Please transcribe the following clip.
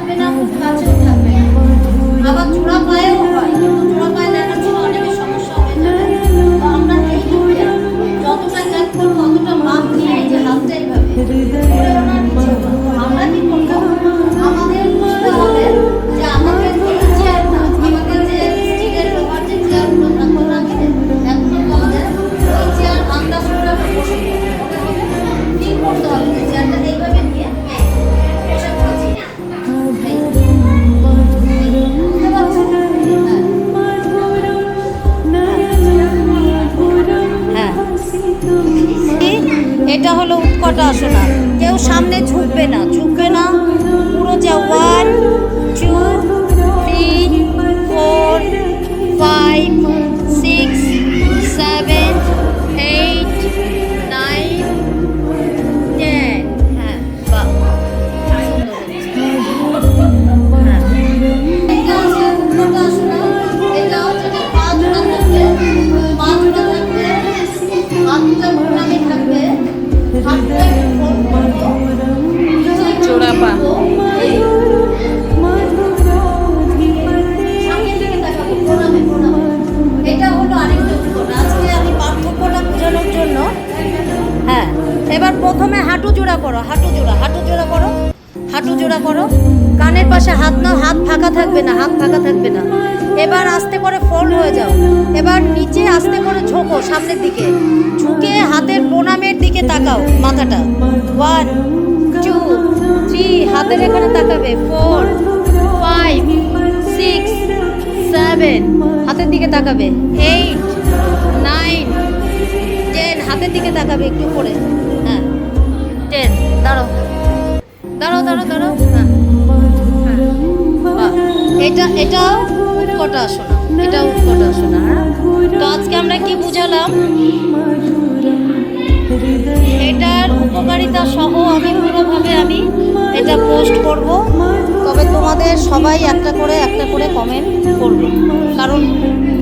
থাকবে না, খুব কাছেও থাকবে না। আবার জোড়া পায়েও হয়, কিন্তু জোড়া পায়ে দেখার জন্য অনেকের সমস্যা হয়ে যাবে। তো আমরা এইভাবে যতটা জ্ঞান করবো ততটা মাপ নিয়ে এই যে হাতটা এইভাবে উপরেও না নিচেও না। তো আমরা কি করবো, আমাদের বুঝতে হবে যে আমাদের এই চেয়ারটা, আমাদের যে স্টিলের লোহার যে চেয়ারগুলো থাকতো না আগে, এখন তো আমাদের ওই চেয়ার আন্দাজ করে বসে ঠিক করতে হবে যে চেয়ারটা এইভাবে নিয়ে বসে পড়েছি। বুঝতে পারছো? হ্যাঁ, এটা হলো উৎকটাসনা। কেউ সামনে ঝুঁকবে না, ঝুঁকবে না, পুরো যা 1 2 3 4 5 6 7 8 9 10। হ্যাঁ, বাহ, এটা আছে উৎকটাসনা। এটা হচ্ছে যে পা জোড়া থাকবে, পা জোড়া থাকবে, হাতটা মোটামুটি থাকবে, হাতটা জোড়া পা। এটা হলো আরেকটা উৎকট। আজকে আমি পার্থক্যটা বোঝানোর জন্য, হ্যাঁ, এবার প্রথমে হাঁটু জোড়া করো, হাঁটু জোড়া, হাঁটু জোড়া করো, হাঁটু জোড়া করো। কানের পাশে হাত নাও, হাত ফাঁকা থাকবে না, হাত ফাঁকা থাকবে না। এবার আস্তে করে ফোল্ড হয়ে যাও। এবার নিচে আস্তে করে ঝোঁকো সামনের দিকে, ঝুঁকে হাতের প্রণামের দিকে তাকাও, মাথাটা 1 2 3 হাতের এখানে তাকাবে, 4 5 6 7 হাতের দিকে তাকাবে, 8 9 10 হাতের দিকে তাকাবে একটু করে, হ্যাঁ 10। দাঁড়াও দাঁড়াও দাঁড়াও দাঁড়াও, হ্যাঁ বাহ, এটাও উৎকটাসনা, এটাও উৎকটাসনা। হ্যাঁ, তো আজকে আমরা কি বুঝালাম, এটার উপকারিতা সহ আমি পুরোভাবে আমি এটা পোস্ট করব। তবে তোমাদের সবাই একটা করে কমেন্ট করবে, কারণ